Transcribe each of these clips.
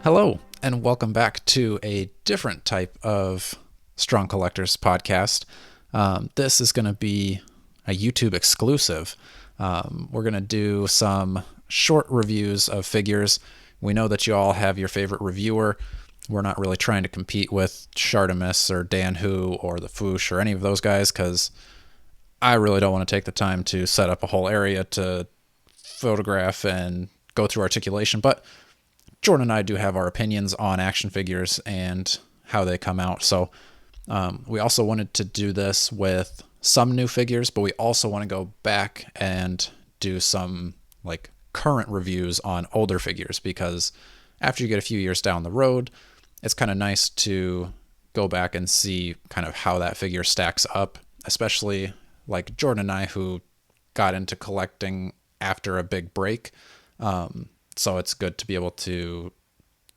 Hello, and welcome back to a different type of Strong Collectors podcast. This is going to be a YouTube exclusive. We're going to do some short reviews of figures. We know that you all have your favorite reviewer. We're not really trying to compete with Shartimus or Dan Hu or the Foosh or any of those guys because I really don't want to take the time to set up a whole area to photograph and go through articulation, but Jordan and I do have our opinions on action figures and how they come out. So we also wanted to do this with some new figures, but we also want to go back and do some like current reviews on older figures, because after you get a few years down the road, it's kind of nice to go back and see kind of how that figure stacks up, especially like Jordan and I, who got into collecting after a big break. So it's good to be able to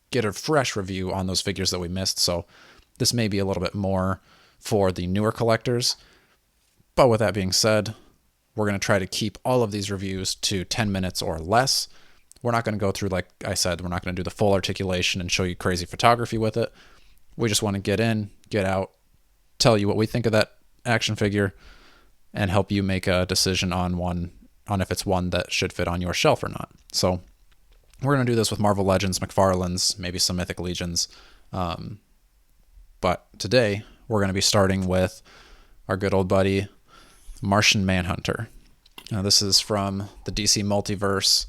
get a fresh review on those figures that we missed. So this may be a little bit more for the newer collectors. But with that being said, we're going to try to keep all of these reviews to 10 minutes or less. We're not going to go through, like I said, we're not going to do the full articulation and show you crazy photography with it. We just want to get in, get out, tell you what we think of that action figure, and help you make a decision on if it's one that should fit on your shelf or not. So we're going to do this with Marvel Legends, McFarlane's, maybe some Mythic Legions. But today, we're going to be starting with our good old buddy, Martian Manhunter. Now, this is from the DC Multiverse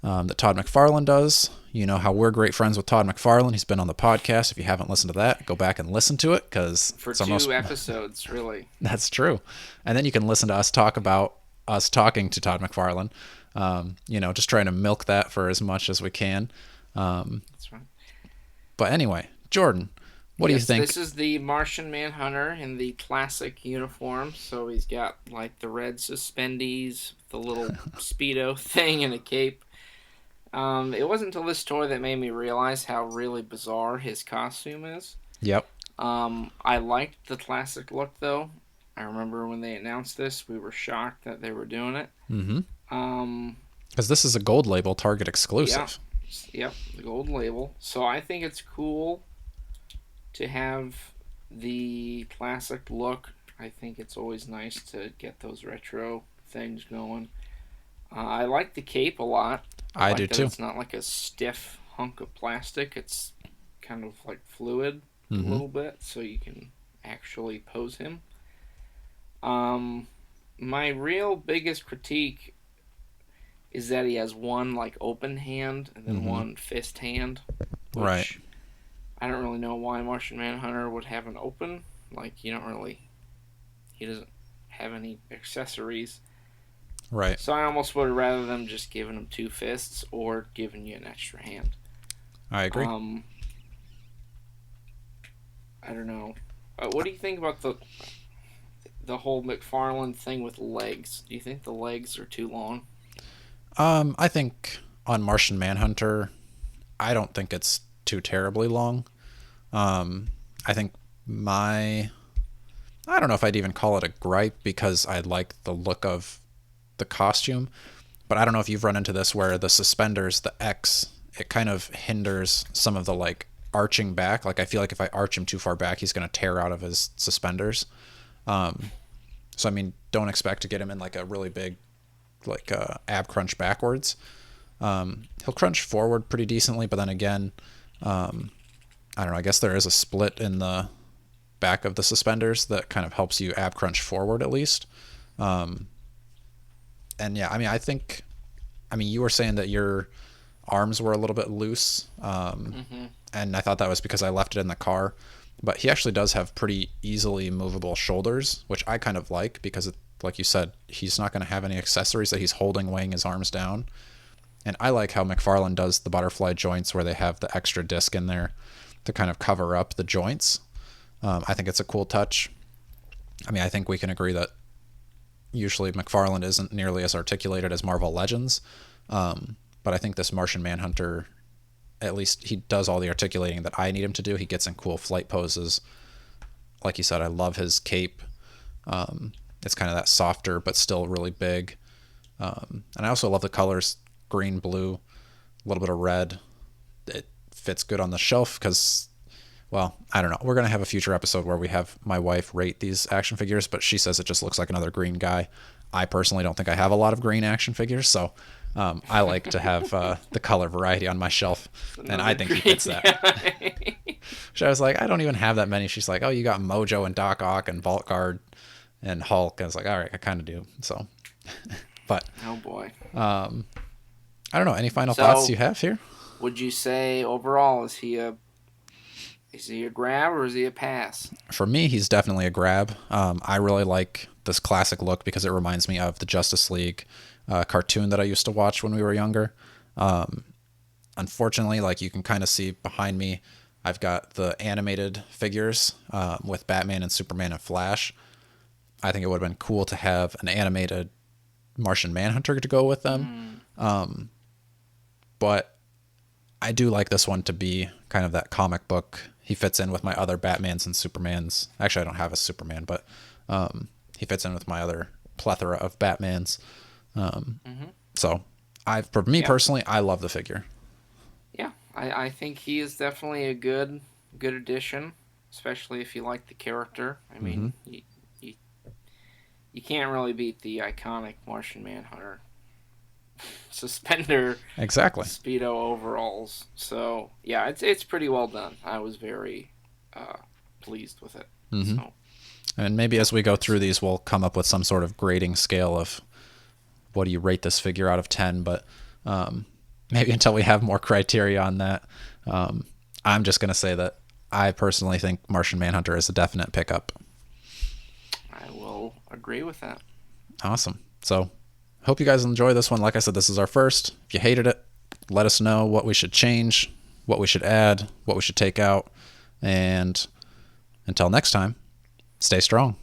that Todd McFarlane does. You know how we're great friends with Todd McFarlane. He's been on the podcast. If you haven't listened to that, go back and listen to it, because for two episodes, really. That's true. And then you can listen to us talk about us talking to Todd McFarlane. Just trying to milk that for as much as we can. That's right. But anyway, Jordan, what do you think? This is the Martian Manhunter in the classic uniform. So he's got like the red suspendies, the little Speedo thing, and a cape. It wasn't until this tour that made me realize how really bizarre his costume is. Yep. I liked the classic look, though. I remember when they announced this, we were shocked that they were doing it. Mm-hmm. Because this is a gold label Target exclusive. Yep, the gold label. So I think it's cool to have the classic look. I think it's always nice to get those retro things going. I like the cape a lot. I like do that too. It's not like a stiff hunk of plastic. It's kind of like fluid a Mm-hmm. little bit, so you can actually pose him. My real biggest critique is that he has one like open hand and then one fist hand. Which Right. I don't really know why Martian Manhunter would have an open. Like he doesn't have any accessories. Right. So I almost would have rather them just giving him two fists or giving you an extra hand. I agree. I don't know. What do you think about the whole McFarlane thing with legs? Do you think the legs are too long? I think on Martian Manhunter, I don't think it's too terribly long. I think I don't know if I'd even call it a gripe, because I like the look of the costume, but I don't know if you've run into this where the suspenders, the X, it kind of hinders some of the like arching back. Like I feel like if I arch him too far back, he's going to tear out of his suspenders. So I mean, don't expect to get him in like a really big like ab crunch backwards. He'll crunch forward pretty decently, but then again, I don't know, I guess there is a split in the back of the suspenders that kind of helps you ab crunch forward at least. And yeah, I mean, you were saying that your arms were a little bit loose, and I thought that was because I left it in the car. But he actually does have pretty easily movable shoulders, which I kind of like, because, like you said, he's not going to have any accessories that he's holding weighing his arms down. And I like how McFarlane does the butterfly joints where they have the extra disc in there to kind of cover up the joints. I think it's a cool touch. I mean, I think we can agree that usually McFarlane isn't nearly as articulated as Marvel Legends. But I think this Martian Manhunter, at least he does all the articulating that I need him to do. He gets in cool flight poses. Like you said, I love his cape. It's kind of that softer but still really big. And I also love the colors, green, blue, a little bit of red. It fits good on the shelf because, well, I don't know. We're going to have a future episode where we have my wife rate these action figures, but she says it just looks like another green guy. I personally don't think I have a lot of green action figures, so I like to have the color variety on my shelf, and I think he fits that. So I was like, I don't even have that many. She's like, oh, you got Mojo and Doc Ock and Vault Guard and Hulk. I was like, all right, I kind of do. So, but oh boy, I don't know. Any final thoughts you have here? Would you say overall is he a grab or is he a pass? For me, he's definitely a grab. I really like this classic look because it reminds me of the Justice League cartoon that I used to watch when we were younger. Unfortunately, like you can kind of see behind me, I've got the animated figures with Batman and Superman and Flash. I think it would have been cool to have an animated Martian Manhunter to go with them. But I do like this one to be kind of that comic book. He fits in with my other Batmans and Supermans. Actually, I don't have a Superman, but he fits in with my other plethora of Batmans. So, for me personally, I love the figure. Yeah, I think he is definitely a good addition, especially if you like the character. I mean, you can't really beat the iconic Martian Manhunter suspender, exactly, Speedo overalls. So yeah, it's pretty well done. I was very pleased with it. So. And maybe as we go through these, we'll come up with some sort of grading scale of what do you rate this figure out of 10. But maybe until we have more criteria on that, I'm just going to say that I personally think Martian Manhunter is a definite pickup. I will agree with that. Awesome. So hope you guys enjoy this one. Like I said, this is our first. If you hated it, let us know what we should change, what we should add, what we should take out. And until next time, stay strong.